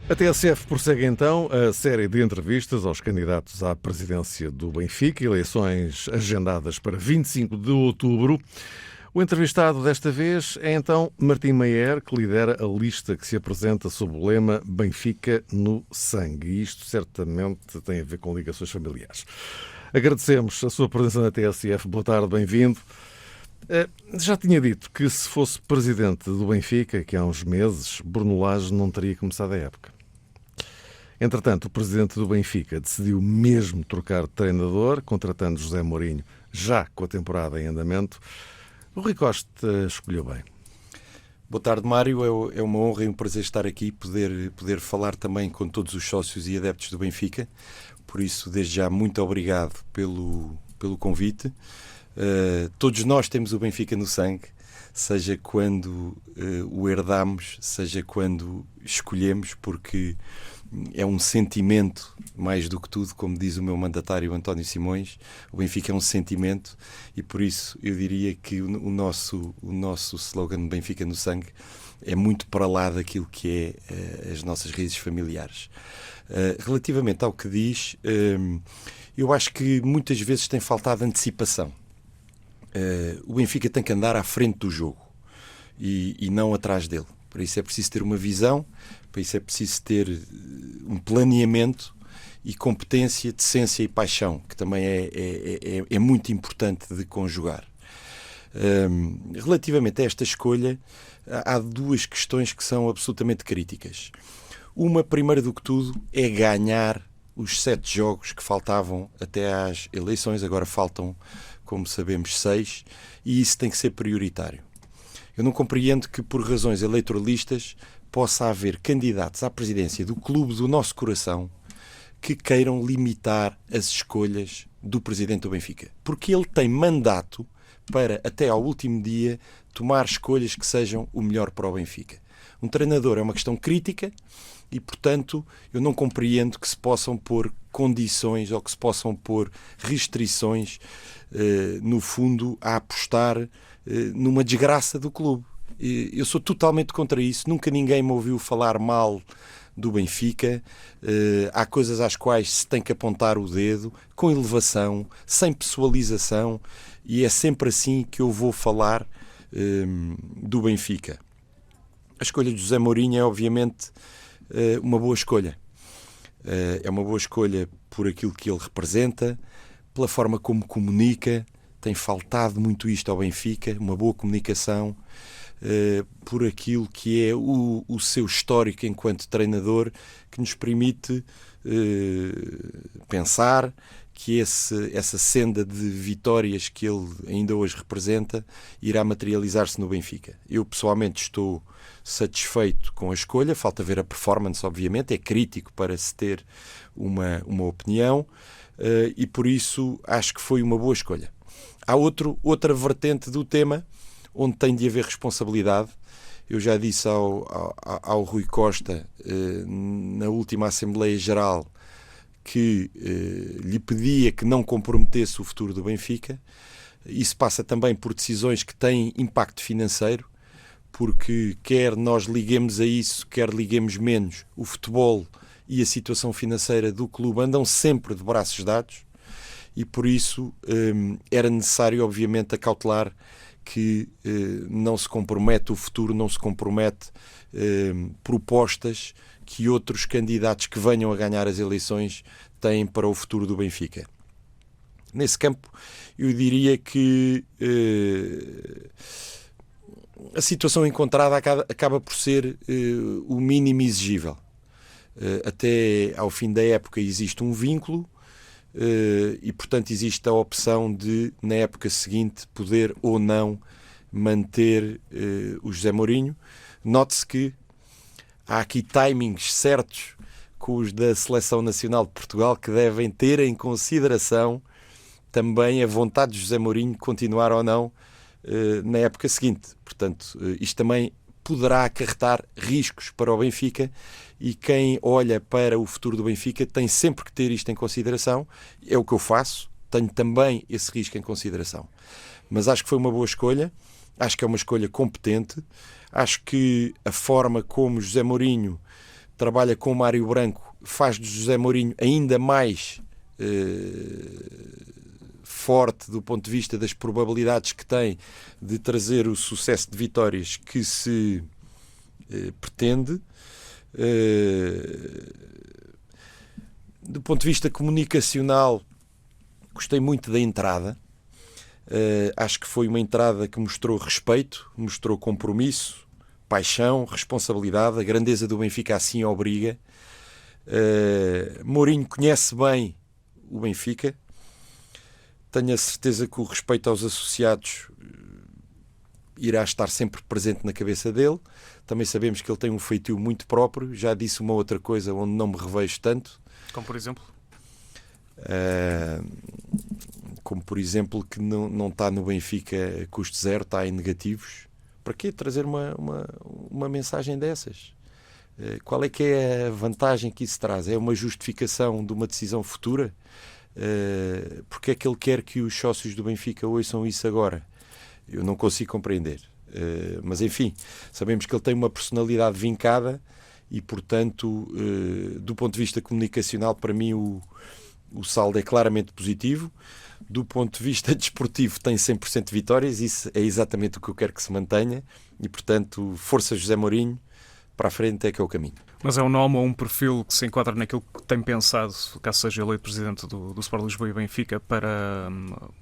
A TSF prossegue então a série de entrevistas aos candidatos à presidência do Benfica, eleições agendadas para 25 de outubro. O entrevistado desta vez é então Martim Maier, que lidera a lista que se apresenta sob o lema Benfica no sangue. E isto certamente tem a ver com ligações familiares. Agradecemos a sua presença na TSF. Boa tarde, bem-vindo. Já tinha dito que se fosse presidente do Benfica, que há uns meses, Bruno Lage não teria começado a época. Entretanto, o presidente do Benfica decidiu mesmo trocar de treinador, contratando José Mourinho, já com a temporada em andamento. O Rui Costa escolheu bem. Boa tarde, Mário. É uma honra e um prazer estar aqui, poder falar também com todos os sócios e adeptos do Benfica. Por isso, desde já, muito obrigado pelo convite. Todos nós temos o Benfica no sangue, seja quando o herdamos, seja quando escolhemos, porque é um sentimento, mais do que tudo, como diz o meu mandatário António Simões. O Benfica é um sentimento e por isso eu diria que o nosso slogan Benfica no sangue é muito para lá daquilo que é as nossas raízes familiares. Relativamente ao que diz, eu acho que muitas vezes tem faltado antecipação. O Benfica tem que andar à frente do jogo e não atrás dele. Para isso é preciso ter uma visão, para isso é preciso ter um planeamento e competência, decência e paixão, que também é muito importante de conjugar. Relativamente a esta escolha, há duas questões que são absolutamente críticas. Uma, primeiro do que tudo, é ganhar os 7 jogos que faltavam até às eleições. Agora faltam, como sabemos, 6, e isso tem que ser prioritário. Eu não compreendo que, por razões eleitoralistas, possa haver candidatos à presidência do clube do nosso coração que queiram limitar as escolhas do presidente do Benfica. Porque ele tem mandato para, até ao último dia, tomar escolhas que sejam o melhor para o Benfica. Um treinador é uma questão crítica e, portanto, eu não compreendo que se possam pôr condições ou que se possam pôr restrições, no fundo, a apostar numa desgraça do clube. Eu sou totalmente contra isso. Nunca ninguém me ouviu falar mal do Benfica. Há coisas às quais se tem que apontar o dedo, com elevação, sem pessoalização, e é sempre assim que eu vou falar do Benfica. A escolha de José Mourinho é, obviamente, uma boa escolha. É uma boa escolha por aquilo que ele representa, pela forma como comunica. Tem faltado muito isto ao Benfica, uma boa comunicação, por aquilo que é o seu histórico enquanto treinador, que nos permite pensar que essa senda de vitórias que ele ainda hoje representa irá materializar-se no Benfica. Eu, pessoalmente, estou satisfeito com a escolha. Falta ver a performance, obviamente. É crítico para se ter uma opinião, e por isso acho que foi uma boa escolha. Há outra vertente do tema onde tem de haver responsabilidade. Eu já disse ao Rui Costa, na última Assembleia Geral, que lhe pedia que não comprometesse o futuro do Benfica. Isso passa também por decisões que têm impacto financeiro, porque quer nós liguemos a isso, quer liguemos menos, o futebol e a situação financeira do clube andam sempre de braços dados. E por isso era necessário, obviamente, acautelar que não se compromete o futuro, não se compromete propostas que outros candidatos que venham a ganhar as eleições têm para o futuro do Benfica. Nesse campo, eu diria que a situação encontrada acaba por ser o mínimo exigível. Até ao fim da época existe um vínculo, e, portanto, existe a opção de, na época seguinte, poder ou não manter o José Mourinho. Note-se que há aqui timings certos com os da Seleção Nacional de Portugal que devem ter em consideração também a vontade de José Mourinho continuar ou não na época seguinte. Portanto, isto também poderá acarretar riscos para o Benfica, e quem olha para o futuro do Benfica tem sempre que ter isto em consideração. É o que eu faço, tenho também esse risco em consideração. Mas acho que foi uma boa escolha, acho que é uma escolha competente, acho que a forma como José Mourinho trabalha com o Mário Branco, faz de José Mourinho ainda mais forte do ponto de vista das probabilidades que tem de trazer o sucesso de vitórias que se pretende. Do ponto de vista comunicacional, gostei muito da entrada. Acho que foi uma entrada que mostrou respeito, mostrou compromisso, paixão, responsabilidade. A grandeza do Benfica assim obriga. Mourinho conhece bem o Benfica. Tenho a certeza que o respeito aos associados irá estar sempre presente na cabeça dele. Também sabemos que ele tem um feitio muito próprio. Já disse uma outra coisa onde não me revejo tanto. Como por exemplo? Como por exemplo que não está no Benfica a custo zero, está em negativos. Para quê trazer uma mensagem dessas? Qual é que é a vantagem que isso traz? É uma justificação de uma decisão futura? Porque é que ele quer que os sócios do Benfica ouçam isso agora? Eu não consigo compreender. Mas enfim, sabemos que ele tem uma personalidade vincada e, portanto, do ponto de vista comunicacional, para mim o saldo é claramente positivo. Do ponto de vista desportivo, tem 100% de vitórias. Isso é exatamente o que eu quero que se mantenha. E, portanto, força José Mourinho, para a frente é que é o caminho. Mas é um nome ou um perfil que se enquadra naquilo que tem pensado, caso seja eleito presidente do Sport Lisboa e Benfica, para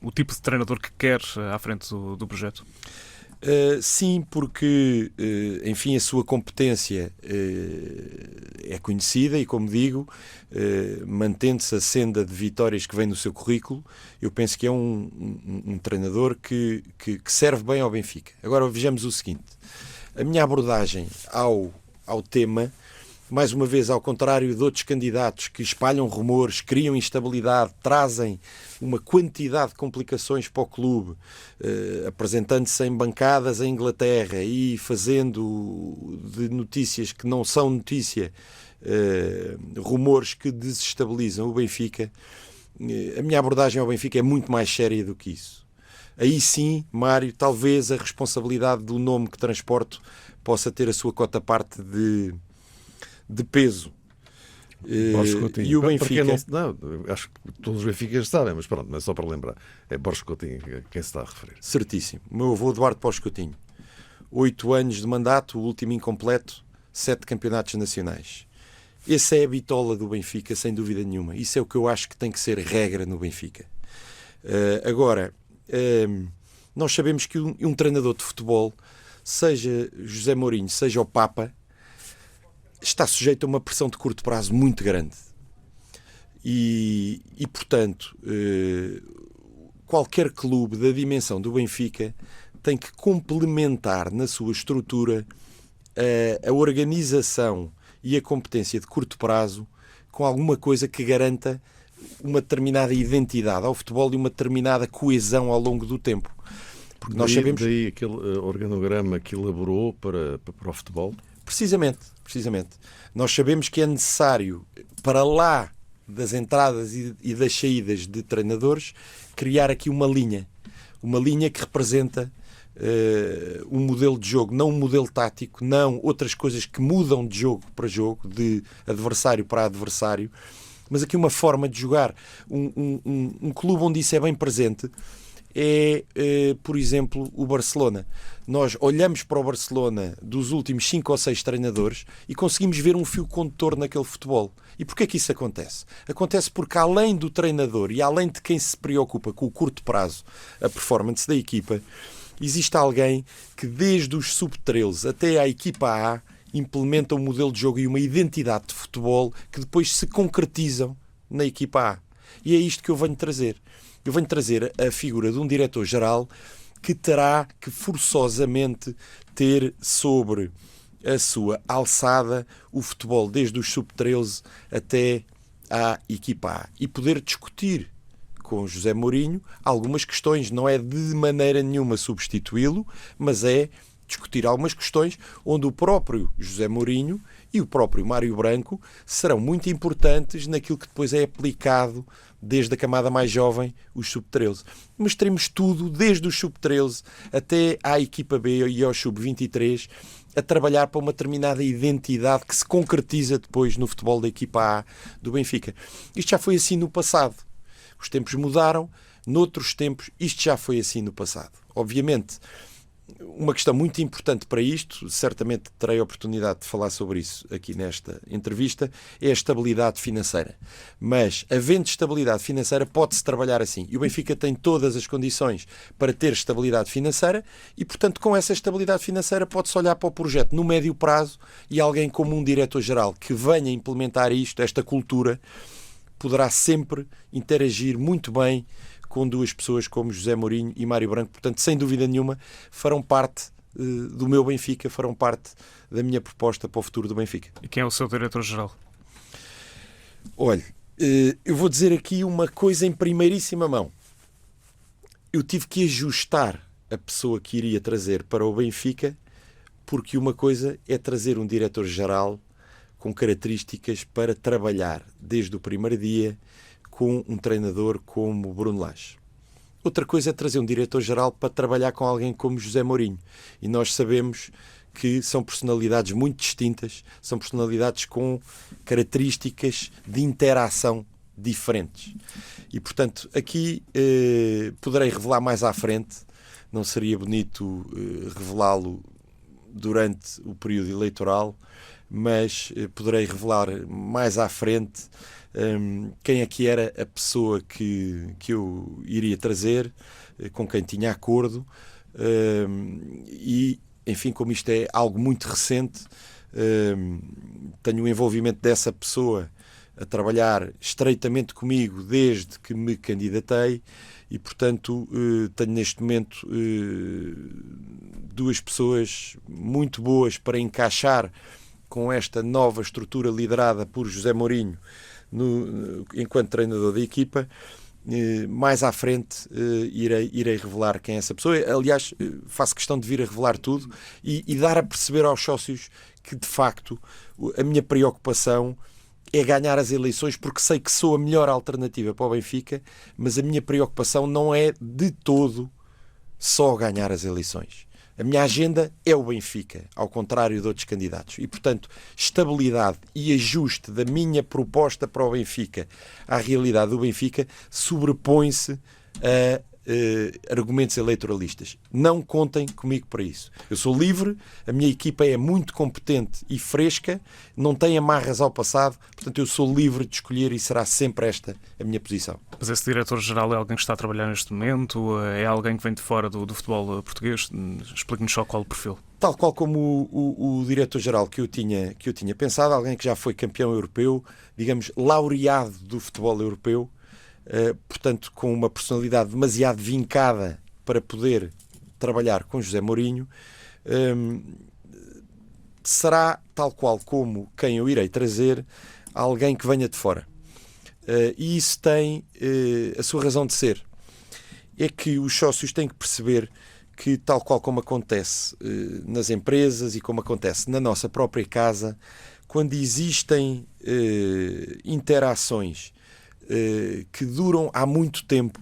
o tipo de treinador que quer à frente do projeto? Sim, porque, enfim, a sua competência é conhecida e, como digo, mantendo-se a senda de vitórias que vem no seu currículo, eu penso que é um treinador que serve bem ao Benfica. Agora vejamos o seguinte: a minha abordagem ao tema, mais uma vez, ao contrário de outros candidatos que espalham rumores, criam instabilidade, trazem uma quantidade de complicações para o clube, apresentando-se em bancadas em Inglaterra e fazendo de notícias que não são notícia, rumores que desestabilizam o Benfica. A minha abordagem ao Benfica é muito mais séria do que isso. Aí sim, Mário, talvez a responsabilidade do nome que transporto possa ter a sua cota-parte de peso. Borges Coutinho. E o Benfica... Não, acho que todos os Benficas sabem, mas pronto, mas só para lembrar. É Borges Coutinho quem se está a referir. Certíssimo. O meu avô Eduardo Borges Coutinho. 8 anos de mandato, o último incompleto, 7 campeonatos nacionais. Essa é a bitola do Benfica, sem dúvida nenhuma. Isso é o que eu acho que tem que ser regra no Benfica. Agora, nós sabemos que um treinador de futebol, seja José Mourinho, seja o Papa, está sujeito a uma pressão de curto prazo muito grande. E portanto, qualquer clube da dimensão do Benfica tem que complementar na sua estrutura a organização e a competência de curto prazo com alguma coisa que garanta uma determinada identidade ao futebol e uma determinada coesão ao longo do tempo. Porque nós sabemos... Daí aquele organograma que elaborou para o futebol? Precisamente. Nós sabemos que é necessário, para lá das entradas e das saídas de treinadores, criar aqui uma linha que representa um modelo de jogo, não um modelo tático, não outras coisas que mudam de jogo para jogo, de adversário para adversário, mas aqui uma forma de jogar. Um clube onde isso é bem presente é, por exemplo, o Barcelona. Nós olhamos para o Barcelona dos últimos 5 ou 6 treinadores e conseguimos ver um fio condutor naquele futebol. E porquê que isso acontece? Acontece porque, além do treinador e além de quem se preocupa com o curto prazo, a performance da equipa, existe alguém que, desde os sub-13 até à equipa A, implementa um modelo de jogo e uma identidade de futebol que depois se concretizam na equipa A. E é isto que eu venho trazer. Eu venho trazer a figura de um diretor-geral que terá que forçosamente ter sobre a sua alçada o futebol desde os sub-13 até à equipa A e poder discutir com José Mourinho algumas questões. Não é de maneira nenhuma substituí-lo, mas é discutir algumas questões onde o próprio José Mourinho e o próprio Mário Branco serão muito importantes naquilo que depois é aplicado desde a camada mais jovem, os sub-13. Mas teremos tudo, desde os sub-13 até à equipa B e ao sub-23, a trabalhar para uma determinada identidade que se concretiza depois no futebol da equipa A do Benfica. Isto já foi assim no passado. Os tempos mudaram, noutros tempos isto já foi assim no passado. Obviamente, uma questão muito importante para isto, certamente terei a oportunidade de falar sobre isso aqui nesta entrevista, é a estabilidade financeira. Mas, havendo estabilidade financeira, pode-se trabalhar assim. E o Benfica tem todas as condições para ter estabilidade financeira e, portanto, com essa estabilidade financeira pode-se olhar para o projeto no médio prazo e alguém como um diretor-geral que venha implementar isto, esta cultura, poderá sempre interagir muito bem com duas pessoas como José Mourinho e Mário Branco. Portanto, sem dúvida nenhuma, farão parte do meu Benfica, farão parte da minha proposta para o futuro do Benfica. E quem é o seu diretor-geral? Olha, eu vou dizer aqui uma coisa em primeiríssima mão. Eu tive que ajustar a pessoa que iria trazer para o Benfica, porque uma coisa é trazer um diretor-geral com características para trabalhar desde o primeiro dia com um treinador como Bruno Lage. Outra coisa é trazer um diretor-geral para trabalhar com alguém como José Mourinho. E nós sabemos que são personalidades muito distintas, são personalidades com características de interação diferentes. E, portanto, aqui poderei revelar mais à frente, não seria bonito revelá-lo durante o período eleitoral, mas poderei revelar mais à frente quem é que era a pessoa que eu iria trazer, com quem tinha acordo, e, enfim, como isto é algo muito recente, tenho o envolvimento dessa pessoa a trabalhar estreitamente comigo desde que me candidatei e, portanto, tenho neste momento duas pessoas muito boas para encaixar com esta nova estrutura liderada por José Mourinho enquanto treinador da equipa. Mais à frente irei revelar quem é essa pessoa. Aliás, faço questão de vir a revelar tudo e dar a perceber aos sócios que, de facto, a minha preocupação é ganhar as eleições, porque sei que sou a melhor alternativa para o Benfica, mas a minha preocupação não é de todo só ganhar as eleições. A minha agenda é o Benfica, ao contrário de outros candidatos. E, portanto, estabilidade e ajuste da minha proposta para o Benfica à realidade do Benfica sobrepõe-se a argumentos eleitoralistas. Não contem comigo para isso. Eu sou livre, a minha equipa é muito competente e fresca, não tem amarras ao passado, portanto eu sou livre de escolher e será sempre esta a minha posição. Mas esse diretor-geral é alguém que está a trabalhar neste momento? É alguém que vem de fora do futebol português? Explique-nos só qual o perfil. Tal qual como o diretor-geral que eu tinha pensado, alguém que já foi campeão europeu, digamos, laureado do futebol europeu, portanto, com uma personalidade demasiado vincada para poder trabalhar com José Mourinho, será, tal qual como quem eu irei trazer, alguém que venha de fora. E isso tem a sua razão de ser. É que os sócios têm que perceber que, tal qual como acontece nas empresas e como acontece na nossa própria casa, quando existem interações que duram há muito tempo,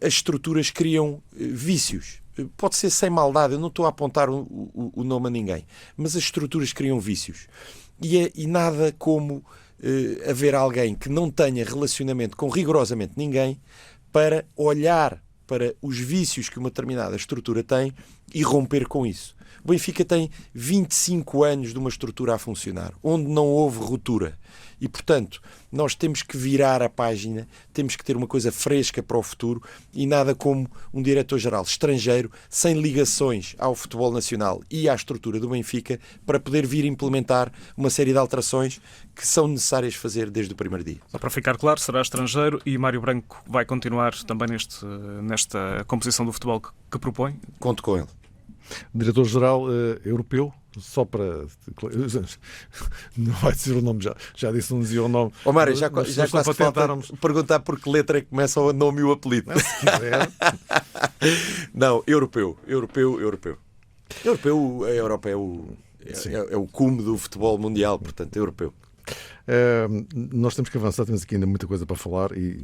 as estruturas criam vícios. Pode ser sem maldade, eu não estou a apontar o nome a ninguém, mas as estruturas criam vícios. E nada como haver alguém que não tenha relacionamento com rigorosamente ninguém para olhar para os vícios que uma determinada estrutura tem e romper com isso. O Benfica tem 25 anos de uma estrutura a funcionar, onde não houve ruptura. E, portanto, nós temos que virar a página, temos que ter uma coisa fresca para o futuro e nada como um diretor-geral estrangeiro, sem ligações ao futebol nacional e à estrutura do Benfica, para poder vir implementar uma série de alterações que são necessárias fazer desde o primeiro dia. Só para ficar claro, será estrangeiro e Mário Branco vai continuar também nesta composição do futebol que propõe? Conto com ele. Diretor-geral europeu, só para... Não vai dizer o nome, já disse, não dizia o nome. Ó Mário, já quase falta perguntar por que letra é que começa o nome e o apelido. Não, se quiser. Não, europeu. A Europa é o cume do futebol mundial, portanto, europeu. Nós temos que avançar, temos aqui ainda muita coisa para falar e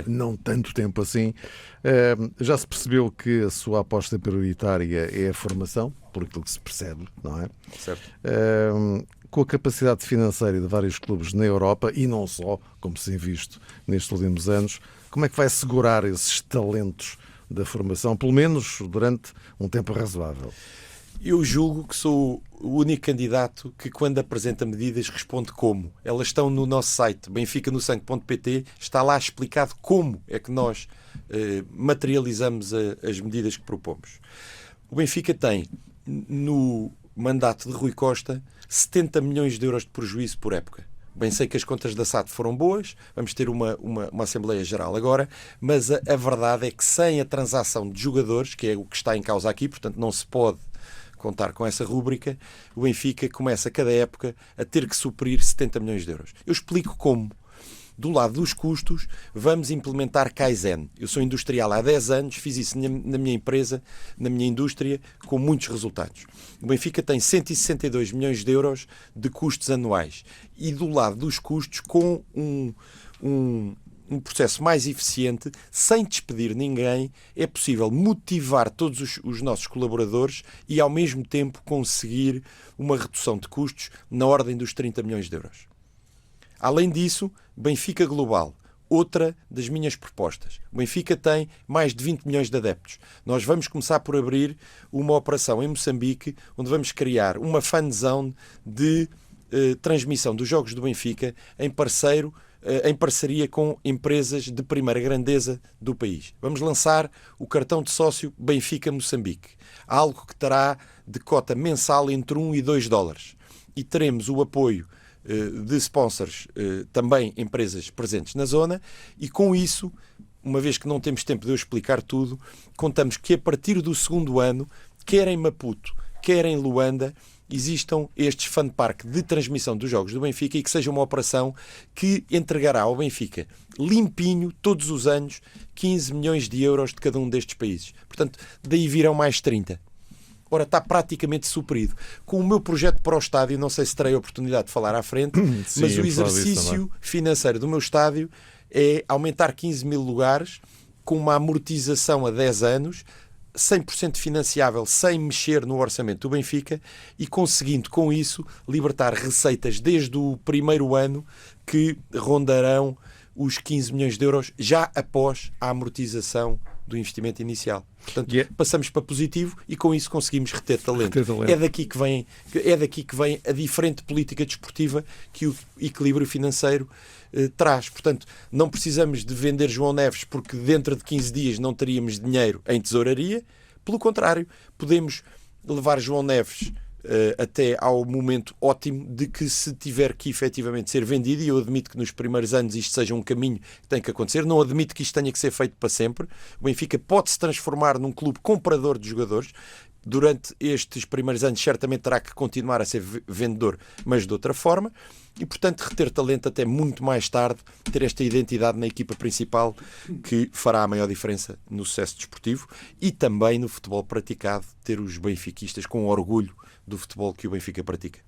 não tanto tempo assim. Já se percebeu que a sua aposta prioritária é a formação, por aquilo que se percebe, não é? Certo. Com a capacidade financeira de vários clubes na Europa, e não só, como se tem visto nestes últimos anos, como é que vai assegurar esses talentos da formação, pelo menos durante um tempo razoável? Eu julgo que sou o único candidato que, quando apresenta medidas, responde como. Elas estão no nosso site, benficanosangue.pt, está lá explicado como é que nós materializamos as medidas que propomos. O Benfica tem, no mandato de Rui Costa, 70 milhões de euros de prejuízo por época. Bem sei que as contas da SAD foram boas, vamos ter uma Assembleia Geral agora, mas a verdade é que sem a transação de jogadores, que é o que está em causa aqui, portanto não se pode contar com essa rúbrica, o Benfica começa cada época a ter que suprir 70 milhões de euros. Eu explico como. Do lado dos custos, vamos implementar Kaizen. Eu sou industrial há 10 anos, fiz isso na minha empresa, na minha indústria, com muitos resultados. O Benfica tem 162 milhões de euros de custos anuais. E do lado dos custos, com um processo mais eficiente, sem despedir ninguém, é possível motivar todos os nossos colaboradores e, ao mesmo tempo, conseguir uma redução de custos na ordem dos 30 milhões de euros. Além disso, Benfica Global, outra das minhas propostas. O Benfica tem mais de 20 milhões de adeptos. Nós vamos começar por abrir uma operação em Moçambique, onde vamos criar uma fan zone de transmissão dos jogos do Benfica em parceria com empresas de primeira grandeza do país. Vamos lançar o cartão de sócio Benfica Moçambique, algo que terá de cota mensal entre 1 e 2 dólares. E teremos o apoio de sponsors, também empresas presentes na zona, e com isso, uma vez que não temos tempo de eu explicar tudo, contamos que a partir do segundo ano, quer em Maputo, quer em Luanda, existam estes fan park de transmissão dos jogos do Benfica e que seja uma operação que entregará ao Benfica limpinho, todos os anos, 15 milhões de euros de cada um destes países. Portanto, daí virão mais 30. Ora, está praticamente suprido. Com o meu projeto para o estádio, não sei se terei a oportunidade de falar à frente, sim, mas o exercício financeiro do meu estádio é aumentar 15 mil lugares com uma amortização a 10 anos, 100% financiável, sem mexer no orçamento do Benfica e conseguindo, com isso, libertar receitas desde o primeiro ano que rondarão os 15 milhões de euros já após a amortização do investimento inicial. Portanto, passamos para positivo e com isso conseguimos reter talento. É daqui que vem a diferente política desportiva que o equilíbrio financeiro traz. Portanto, não precisamos de vender João Neves porque dentro de 15 dias não teríamos dinheiro em tesouraria. Pelo contrário, podemos levar João Neves até ao momento ótimo de que, se tiver que efetivamente ser vendido, e eu admito que nos primeiros anos isto seja um caminho que tem que acontecer, não admito que isto tenha que ser feito para sempre. O Benfica pode se transformar num clube comprador de jogadores. Durante estes primeiros anos certamente terá que continuar a ser vendedor, mas de outra forma, e portanto reter talento até muito mais tarde, ter esta identidade na equipa principal que fará a maior diferença no sucesso desportivo e também no futebol praticado, ter os benfiquistas com orgulho do futebol que o Benfica pratica.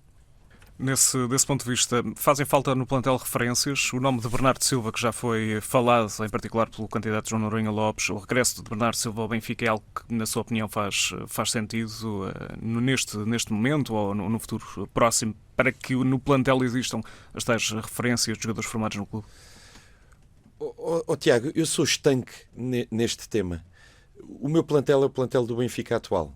Desse ponto de vista, fazem falta no plantel referências. O nome de Bernardo Silva, que já foi falado, em particular pelo candidato João Noronha Lopes, o regresso de Bernardo Silva ao Benfica é algo que, na sua opinião, faz sentido neste momento ou no futuro próximo, para que no plantel existam as tais referências de jogadores formados no clube? Tiago, eu sou estanque neste tema. O meu plantel é o plantel do Benfica atual.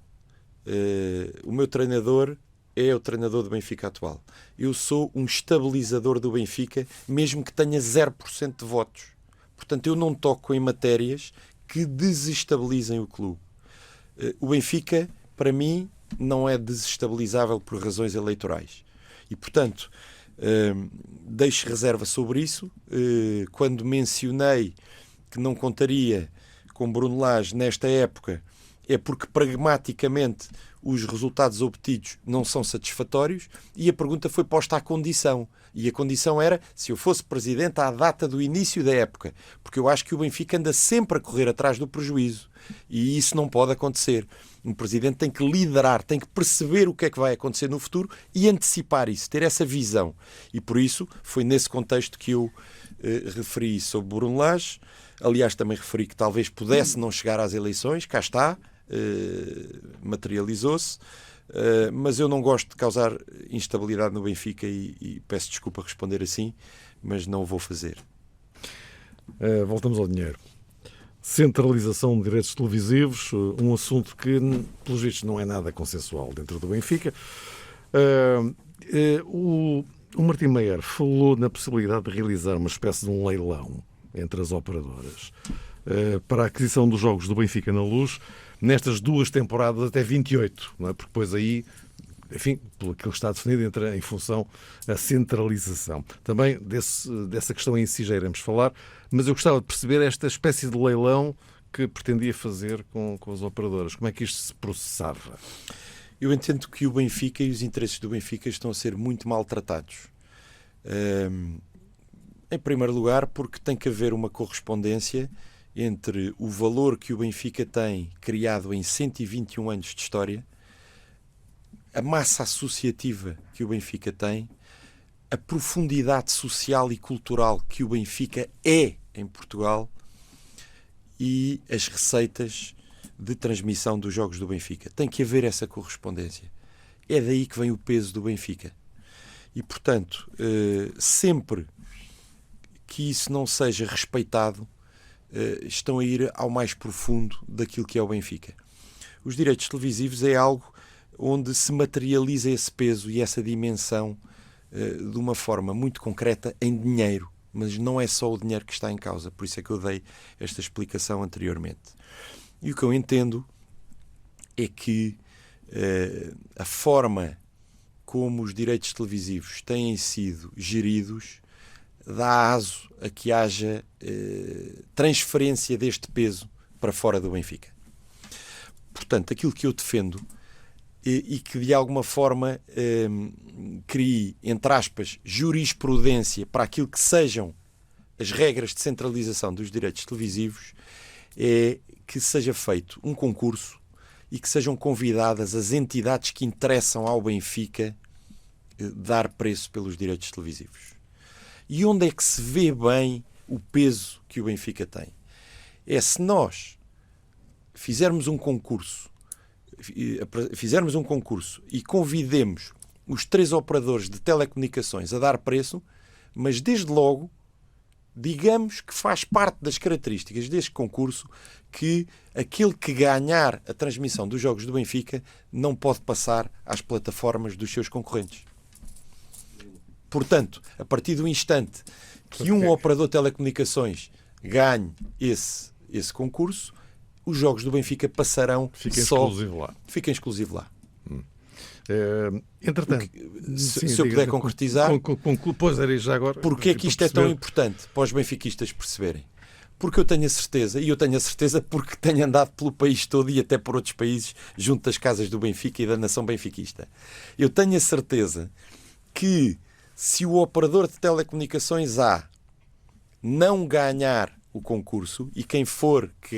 O meu treinador é o treinador do Benfica atual. Eu sou um estabilizador do Benfica, mesmo que tenha 0% de votos. Portanto, eu não toco em matérias que desestabilizem o clube. O Benfica, para mim, não é desestabilizável por razões eleitorais. E, portanto, deixo reserva sobre isso. Quando mencionei que não contaria com Bruno Lage nesta época, é porque pragmaticamente os resultados obtidos não são satisfatórios e a pergunta foi posta à condição. E a condição era se eu fosse presidente à data do início da época, porque eu acho que o Benfica anda sempre a correr atrás do prejuízo. E isso não pode acontecer. Um presidente tem que liderar, tem que perceber o que é que vai acontecer no futuro e antecipar isso, ter essa visão. E por isso foi nesse contexto que eu referi sobre Bruno Lage. Aliás, também referi que talvez pudesse não chegar às eleições, cá está, materializou-se. Mas eu não gosto de causar instabilidade no Benfica e peço desculpa responder assim, mas não o vou fazer. Voltamos ao dinheiro. Centralização de direitos televisivos, um assunto que, pelos vistos, não é nada consensual dentro do Benfica. O Martim Meier falou na possibilidade de realizar uma espécie de um leilão entre as operadoras para a aquisição dos jogos do Benfica na Luz nestas 2 temporadas até 28, não é? Porque depois aí, enfim, pelo que está definido, entra em função a centralização. Também dessa questão em si já iremos falar, mas eu gostava de perceber esta espécie de leilão que pretendia fazer com as operadoras. Como é que isto se processava? Eu entendo que o Benfica e os interesses do Benfica estão a ser muito maltratados. Em primeiro lugar, porque tem que haver uma correspondência entre o valor que o Benfica tem criado em 121 anos de história, a massa associativa que o Benfica tem, a profundidade social e cultural que o Benfica é em Portugal e as receitas de transmissão dos jogos do Benfica. Tem que haver essa correspondência. É daí que vem o peso do Benfica. E, portanto, sempre que isso não seja respeitado, estão a ir ao mais profundo daquilo que é o Benfica. Os direitos televisivos é algo onde se materializa esse peso e essa dimensão de uma forma muito concreta em dinheiro, mas não é só o dinheiro que está em causa, por isso é que eu dei esta explicação anteriormente. E o que eu entendo é que a forma como os direitos televisivos têm sido geridos dá aso a que haja transferência deste peso para fora do Benfica. Portanto, aquilo que eu defendo e que de alguma forma crie, entre aspas, jurisprudência para aquilo que sejam as regras de centralização dos direitos televisivos é que seja feito um concurso e que sejam convidadas as entidades que interessam ao Benfica dar preço pelos direitos televisivos. E onde é que se vê bem o peso que o Benfica tem? É se nós fizermos um concurso e convidemos os 3 operadores de telecomunicações a dar preço, mas desde logo digamos que faz parte das características deste concurso que aquele que ganhar a transmissão dos jogos do Benfica não pode passar às plataformas dos seus concorrentes. Portanto, a partir do instante que um operador de telecomunicações ganhe esse concurso, os jogos do Benfica passarão Fiquem exclusivo lá. Entretanto, se eu puder concretizar, pois era já agora. Porque é que isto é tão importante para os benfiquistas perceberem? Porque eu tenho a certeza, porque tenho andado pelo país todo e até por outros países junto das casas do Benfica e da nação benfiquista. Eu tenho a certeza que se o operador de telecomunicações A não ganhar o concurso e quem for que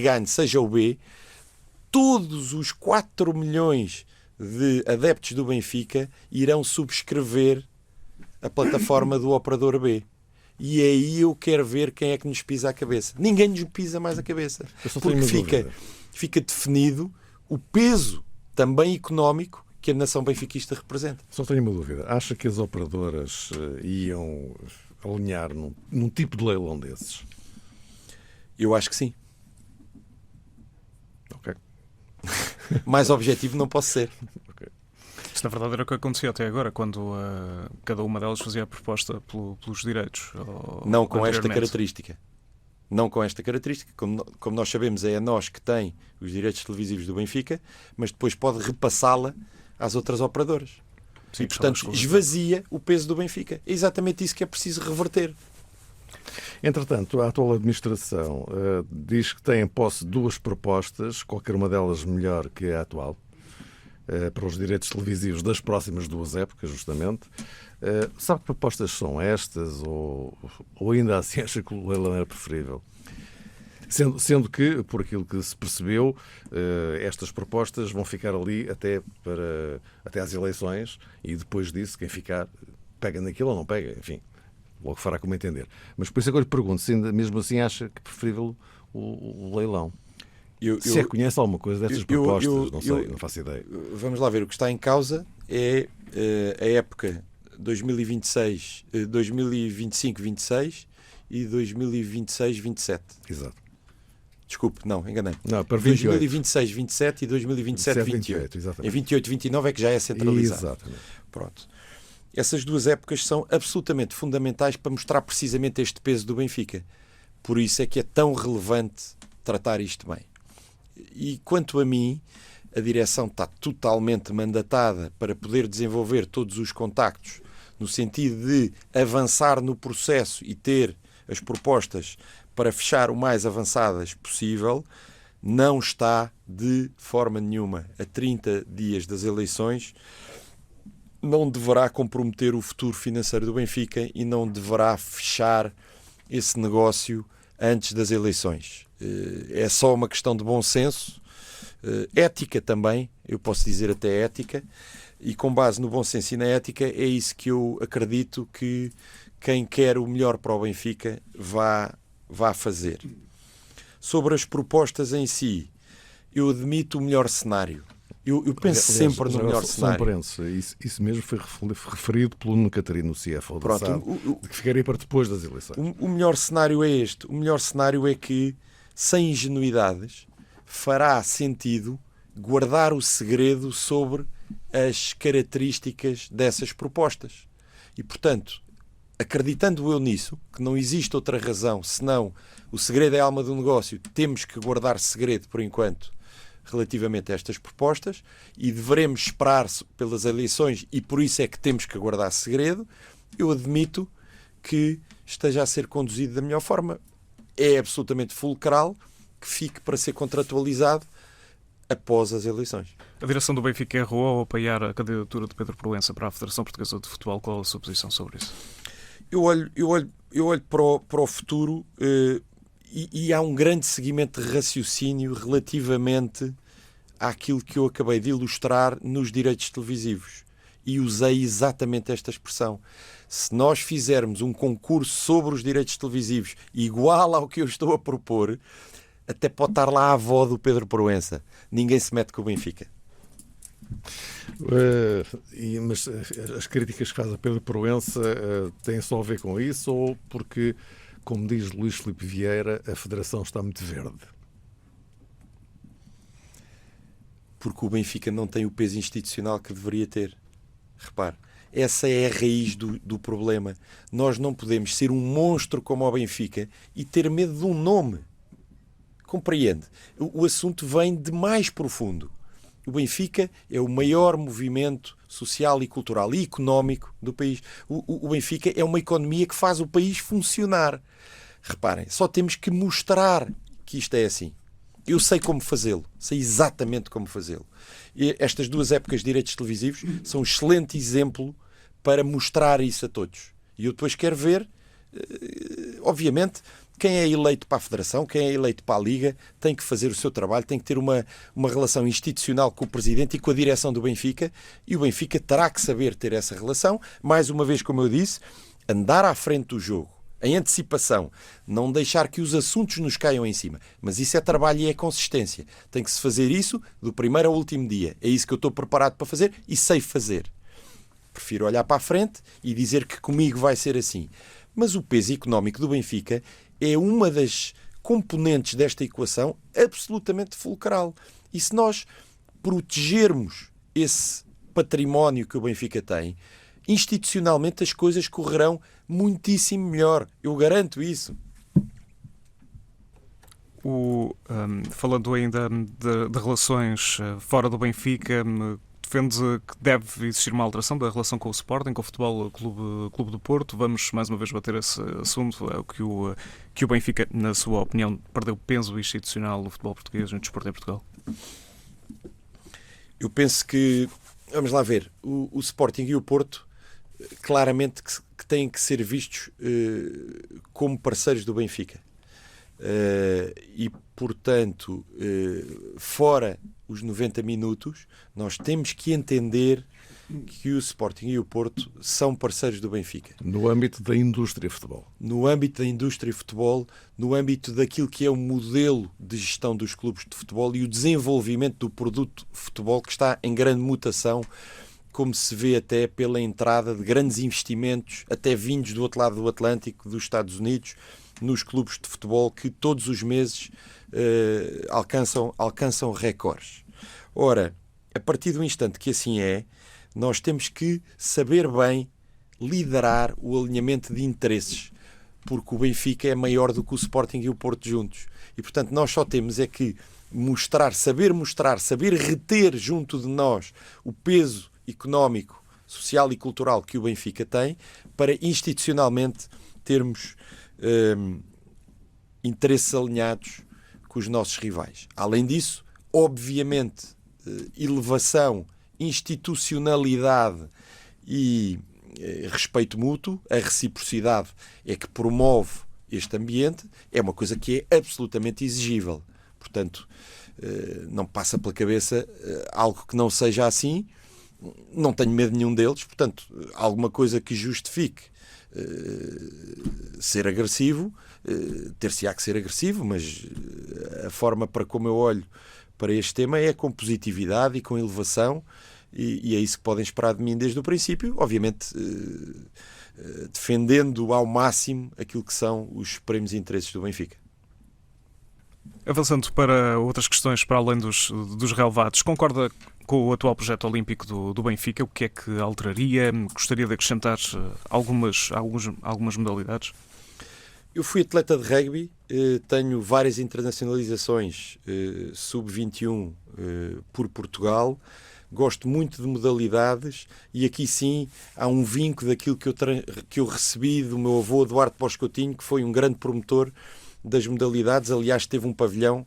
ganhe seja o B, todos os 4 milhões de adeptos do Benfica irão subscrever a plataforma do operador B. E aí eu quero ver quem é que nos pisa a cabeça. Ninguém nos pisa mais a cabeça. Porque fica definido o peso também económico que a nação benfiquista representa. Só tenho uma dúvida. Acha que as operadoras iam alinhar num tipo de leilão desses? Eu acho que sim. Ok. Mais objetivo não posso ser. Okay. Isto, na verdade, era o que acontecia até agora, quando cada uma delas fazia a proposta pelos direitos. Não com esta característica. Não com esta característica. Como nós sabemos, é a nós que tem os direitos televisivos do Benfica, mas depois pode repassá-la às outras operadoras. Sim, e, portanto, esvazia o peso do Benfica. É exatamente isso que é preciso reverter. Entretanto, a atual administração diz que tem em posse 2 propostas, qualquer uma delas melhor que a atual, para os direitos televisivos das próximas 2 épocas, justamente. Sabe que propostas são estas ou ainda assim acha que o leilão era preferível? Sendo que, por aquilo que se percebeu, estas propostas vão ficar ali até às eleições e depois disso, quem ficar, pega naquilo ou não pega, enfim, logo fará como entender. Mas por isso é que eu lhe pergunto, se ainda, mesmo assim acha que é preferível o leilão. Se conhece alguma coisa destas propostas, não sei, não faço ideia. Vamos lá ver, o que está em causa é a época 2026, 2025-26 e 2026-27. Exato. Desculpe, não, enganei. Não, para 28. 2026-27 e 2027-28. Em 28-29 é que já é centralizado. Exatamente. Pronto. Essas duas épocas são absolutamente fundamentais para mostrar precisamente este peso do Benfica. Por isso é que é tão relevante tratar isto bem. E quanto a mim, a direção está totalmente mandatada para poder desenvolver todos os contactos no sentido de avançar no processo e ter as propostas para fechar o mais avançadas possível. Não está de forma nenhuma a 30 dias das eleições, não deverá comprometer o futuro financeiro do Benfica e não deverá fechar esse negócio antes das eleições. É só uma questão de bom senso, ética também, eu posso dizer até ética, e com base no bom senso e na ética é isso que eu acredito que quem quer o melhor para o Benfica vá fazer. Sobre as propostas em si, eu admito o melhor cenário. Eu penso sempre no melhor cenário. Isso mesmo foi referido pelo Nuno Catarino, no CFO da SAD, que ficaria para depois das eleições. O melhor cenário é este. O melhor cenário é que, sem ingenuidades, fará sentido guardar o segredo sobre as características dessas propostas. E, portanto, acreditando eu nisso, que não existe outra razão, senão o segredo é a alma do negócio, temos que guardar segredo por enquanto relativamente a estas propostas e deveremos esperar pelas eleições e por isso é que temos que guardar segredo. Eu admito que esteja a ser conduzido da melhor forma. É absolutamente fulcral que fique para ser contratualizado após as eleições. A direção do Benfica errou ao apoiar a candidatura de Pedro Proença para a Federação Portuguesa de Futebol. Qual a sua posição sobre isso? Eu olho para o futuro e há um grande seguimento de raciocínio relativamente àquilo que eu acabei de ilustrar nos direitos televisivos. E usei exatamente esta expressão. Se nós fizermos um concurso sobre os direitos televisivos igual ao que eu estou a propor, até pode estar lá a avó do Pedro Proença. Ninguém se mete com o Benfica. Mas as críticas que faz a Pedro Proença têm só a ver com isso ou porque, como diz Luís Filipe Vieira, a Federação está muito verde? Porque o Benfica não tem o peso institucional que deveria ter. Repare, essa é a raiz do problema. Nós não podemos ser um monstro como o Benfica e ter medo de um nome. Compreende? O assunto vem de mais profundo. O Benfica é o maior movimento social e cultural e económico do país. O Benfica é uma economia que faz o país funcionar. Reparem, só temos que mostrar que isto é assim. Eu sei como fazê-lo, sei exatamente como fazê-lo. E estas duas épocas de direitos televisivos são um excelente exemplo para mostrar isso a todos. E eu depois quero ver, obviamente, quem é eleito para a Federação, quem é eleito para a Liga, tem que fazer o seu trabalho, tem que ter uma relação institucional com o Presidente e com a direção do Benfica, e o Benfica terá que saber ter essa relação. Mais uma vez, como eu disse, andar à frente do jogo, em antecipação, não deixar que os assuntos nos caiam em cima. Mas isso é trabalho e é consistência. Tem que se fazer isso do primeiro ao último dia. É isso que eu estou preparado para fazer e sei fazer. Prefiro olhar para a frente e dizer que comigo vai ser assim. Mas o peso económico do Benfica é uma das componentes desta equação absolutamente fulcral. E se nós protegermos esse património que o Benfica tem, institucionalmente as coisas correrão muitíssimo melhor. Eu garanto isso. Falando ainda de relações fora do Benfica, defende que deve existir uma alteração da relação com o Sporting, com o Futebol Clube do Porto. Vamos mais uma vez bater esse assunto. É que o Benfica, na sua opinião, perdeu peso institucional no futebol português, no desporto em Portugal? Eu penso que, vamos lá ver, o Sporting e o Porto claramente que têm que ser vistos como parceiros do Benfica. E, portanto, fora os 90 minutos, nós temos que entender que o Sporting e o Porto são parceiros do Benfica. No âmbito da indústria futebol. No âmbito da indústria futebol, no âmbito daquilo que é o modelo de gestão dos clubes de futebol e o desenvolvimento do produto futebol, que está em grande mutação, como se vê até pela entrada de grandes investimentos, até vindos do outro lado do Atlântico, dos Estados Unidos, nos clubes de futebol, que todos os meses alcançam recordes. Ora, a partir do instante que assim é, nós temos que saber bem liderar o alinhamento de interesses, porque o Benfica é maior do que o Sporting e o Porto juntos. E, portanto, nós só temos é que saber reter junto de nós o peso económico, social e cultural que o Benfica tem, para institucionalmente termos interesses alinhados com os nossos rivais. Além disso, obviamente, elevação, institucionalidade e respeito mútuo, a reciprocidade é que promove este ambiente, é uma coisa que é absolutamente exigível. Portanto, não passa pela cabeça algo que não seja assim, não tenho medo nenhum deles, portanto, alguma coisa que justifique ser agressivo, ter-se-á que ser agressivo, mas a forma para como eu olho para este tema é com positividade e com elevação, e é isso que podem esperar de mim desde o princípio, obviamente defendendo ao máximo aquilo que são os supremos interesses do Benfica. Avançando para outras questões para além dos relevados, concorda com o atual projeto olímpico do Benfica? O que é que alteraria? Gostaria de acrescentar algumas modalidades? Eu fui atleta de rugby, tenho várias internacionalizações sub-21 por Portugal, gosto muito de modalidades e aqui sim há um vinco daquilo que eu recebi do meu avô Eduardo Pós Coutinho, que foi um grande promotor das modalidades. Aliás, teve um pavilhão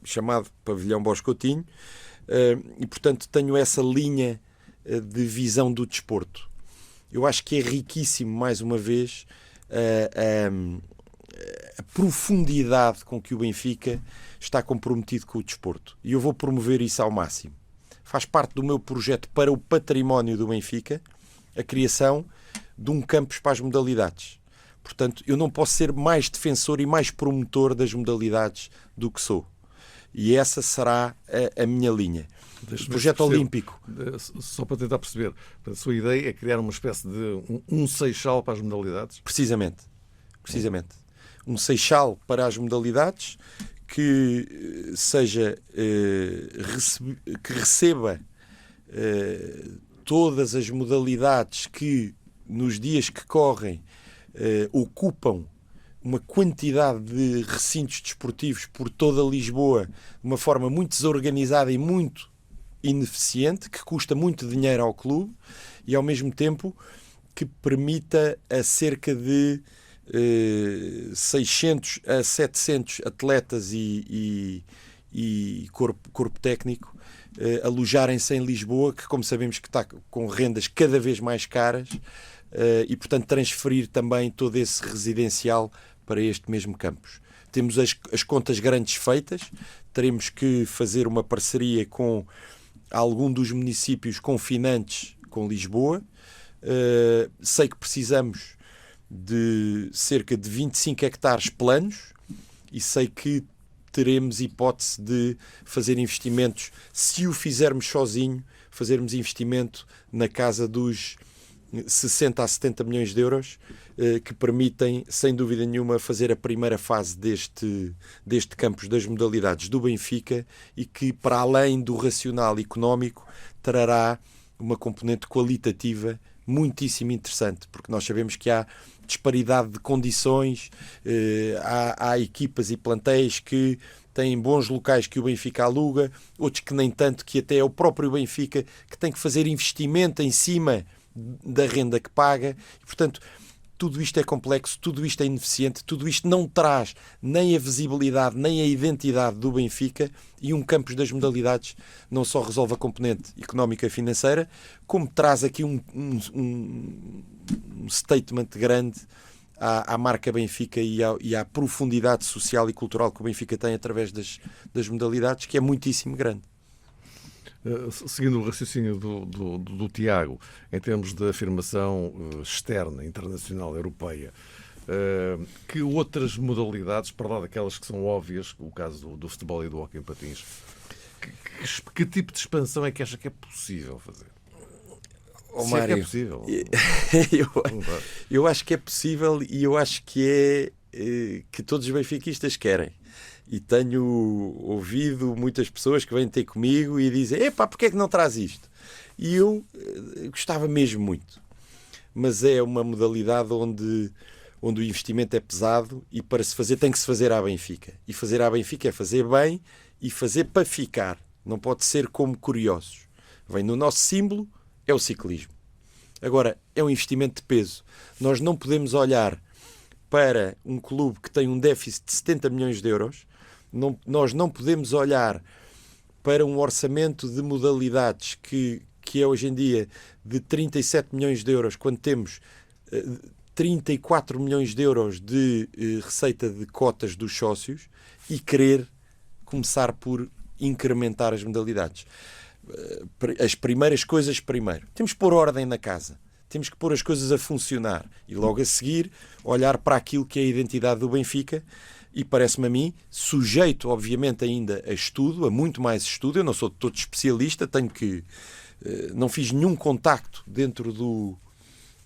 chamado Pavilhão Pós Coutinho e, portanto, tenho essa linha de visão do desporto. Eu acho que é riquíssimo, mais uma vez, a profundidade com que o Benfica está comprometido com o desporto. E eu vou promover isso ao máximo. Faz parte do meu projeto para o património do Benfica a criação de um campus para as modalidades. Portanto, eu não posso ser mais defensor e mais promotor das modalidades do que sou. E essa será a minha linha. O projeto olímpico. Só para tentar perceber, a sua ideia é criar uma espécie de um seixal para as modalidades? Precisamente. Um seixal para as modalidades que receba todas as modalidades que nos dias que correm ocupam uma quantidade de recintos desportivos por toda Lisboa de uma forma muito desorganizada e muito ineficiente, que custa muito dinheiro ao clube e ao mesmo tempo que permita a cerca de 600 a 700 atletas e corpo técnico alojarem-se em Lisboa, que como sabemos que está com rendas cada vez mais caras, e portanto transferir também todo esse residencial para este mesmo campus. Temos as contas grandes feitas, teremos que fazer uma parceria com algum dos municípios confinantes com Lisboa. Sei que precisamos de cerca de 25 hectares planos e sei que teremos hipótese de fazer investimentos, se o fizermos sozinho, fazermos investimento na casa dos 60 a 70 milhões de euros, que permitem, sem dúvida nenhuma, fazer a primeira fase deste campus das modalidades do Benfica e que, para além do racional económico, trará uma componente qualitativa muitíssimo interessante, porque nós sabemos que há disparidade de condições, há equipas e plantéis que têm bons locais que o Benfica aluga, outros que nem tanto, que até é o próprio Benfica que tem que fazer investimento em cima da renda que paga, e, portanto, tudo isto é complexo, tudo isto é ineficiente, tudo isto não traz nem a visibilidade, nem a identidade do Benfica, e um campus das modalidades não só resolve a componente económica e financeira, como traz aqui um statement grande à marca Benfica e à profundidade social e cultural que o Benfica tem através das modalidades, que é muitíssimo grande. Seguindo o raciocínio do Tiago, em termos de afirmação externa, internacional, europeia, que outras modalidades, para lá daquelas que são óbvias, o caso do futebol e do hóquei em patins, que tipo de expansão é que acha que é possível fazer? Se Mário, é que é possível. Eu acho que é possível e eu acho que que todos os benfiquistas querem. E tenho ouvido muitas pessoas que vêm ter comigo e dizem: epá, porque é que não traz isto? E eu gostava mesmo muito. Mas é uma modalidade onde o investimento é pesado e para se fazer tem que se fazer à Benfica. E fazer à Benfica é fazer bem e fazer para ficar. Não pode ser como curiosos. Vem no nosso símbolo, é o ciclismo. Agora, é um investimento de peso. Nós não podemos olhar para um clube que tem um déficit de 70 milhões de euros. Nós não podemos olhar para um orçamento de modalidades que é hoje em dia de 37 milhões de euros, quando temos 34 milhões de euros de receita de cotas dos sócios, e querer começar por incrementar as modalidades. As primeiras coisas primeiro. Temos que pôr ordem na casa. Temos que pôr as coisas a funcionar e logo a seguir olhar para aquilo que é a identidade do Benfica. E parece-me a mim, sujeito obviamente ainda a estudo, a muito mais estudo. Eu não sou todo especialista, não fiz nenhum contacto dentro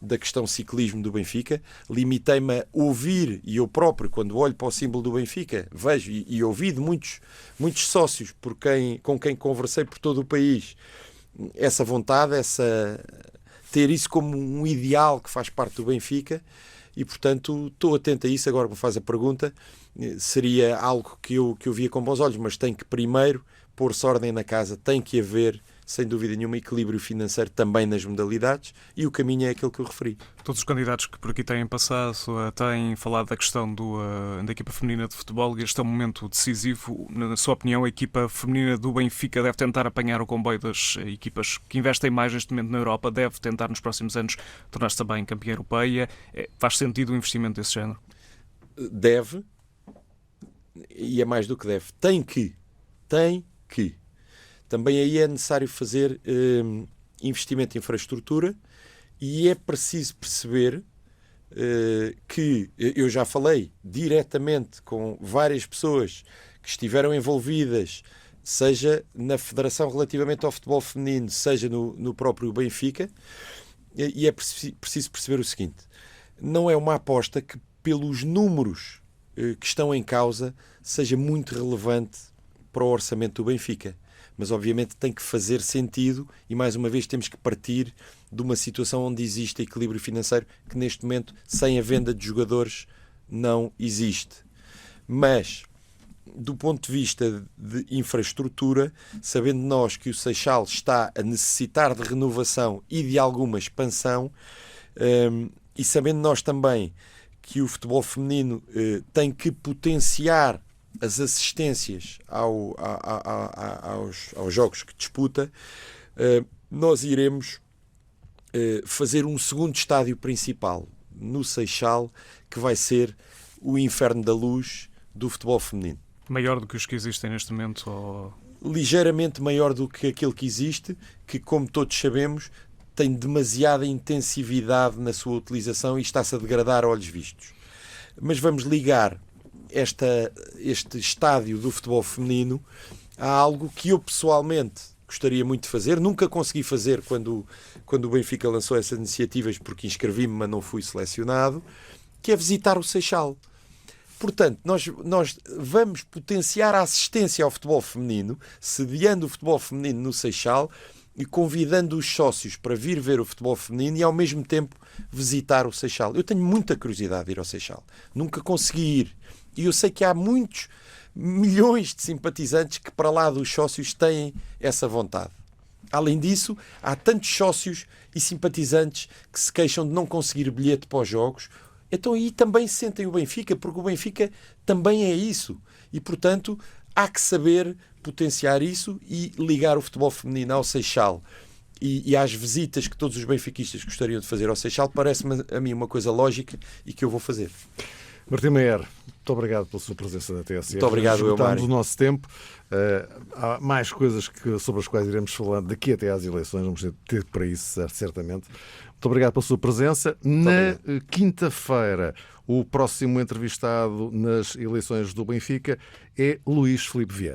da questão ciclismo do Benfica. Limitei-me a ouvir, e eu próprio, quando olho para o símbolo do Benfica, vejo e ouvi de muitos sócios com quem conversei por todo o país, essa vontade, ter isso como um ideal que faz parte do Benfica. E, portanto, estou atento a isso. Agora que me faz a pergunta, seria algo que eu via com bons olhos, mas tem que primeiro pôr-se ordem na casa, tem que haver, sem dúvida nenhuma, equilíbrio financeiro também nas modalidades, e o caminho é aquele que eu referi. Todos os candidatos que por aqui têm passado têm falado da questão da equipa feminina de futebol, e este é um momento decisivo. Na sua opinião, a equipa feminina do Benfica deve tentar apanhar o comboio das equipas que investem mais neste momento na Europa, deve tentar nos próximos anos tornar-se também campeã europeia? Faz sentido um investimento desse género? Deve, e é mais do que deve. Tem que. Também aí é necessário fazer investimento em infraestrutura, e é preciso perceber que eu já falei diretamente com várias pessoas que estiveram envolvidas, seja na Federação relativamente ao futebol feminino, seja no próprio Benfica, e é preciso perceber o seguinte: não é uma aposta que, pelos números que estão em causa, seja muito relevante para o orçamento do Benfica. Mas obviamente tem que fazer sentido, e mais uma vez temos que partir de uma situação onde existe equilíbrio financeiro, que neste momento, sem a venda de jogadores, não existe. Mas, do ponto de vista de infraestrutura, sabendo nós que o Seixal está a necessitar de renovação e de alguma expansão, e sabendo nós também que o futebol feminino tem que potenciar as assistências aos jogos que disputa, nós iremos fazer um segundo estádio principal no Seixal, que vai ser o Inferno da Luz do futebol feminino. Maior do que os que existem neste momento? Ou... Ligeiramente maior do que aquele que existe, que, como todos sabemos, tem demasiada intensividade na sua utilização e está-se a degradar a olhos vistos. Mas vamos ligar este estádio do futebol feminino a algo que eu pessoalmente gostaria muito de fazer. Nunca consegui fazer quando o Benfica lançou essas iniciativas, porque inscrevi-me, mas não fui selecionado, que é visitar o Seixal. Portanto, nós vamos potenciar a assistência ao futebol feminino, sediando o futebol feminino no Seixal e convidando os sócios para vir ver o futebol feminino e, ao mesmo tempo, visitar o Seixal. Eu tenho muita curiosidade de ir ao Seixal. Nunca consegui ir. E eu sei que há muitos, milhões de simpatizantes que, para lá dos sócios, têm essa vontade. Além disso, há tantos sócios e simpatizantes que se queixam de não conseguir bilhete para os jogos. Então aí também sentem o Benfica, porque o Benfica também é isso. E, portanto, há que saber potenciar isso e ligar o futebol feminino ao Seixal. e às visitas que todos os benfiquistas gostariam de fazer ao Seixal, parece-me a mim uma coisa lógica e que eu vou fazer. Martim Maier, muito obrigado pela sua presença na TSF. Muito obrigado, Esgotámos o nosso tempo. Há mais coisas sobre as quais iremos falando daqui até às eleições. Vamos ter para isso, certamente. Muito obrigado pela sua presença. Na quinta-feira, o próximo entrevistado nas eleições do Benfica é Luís Filipe Vieira.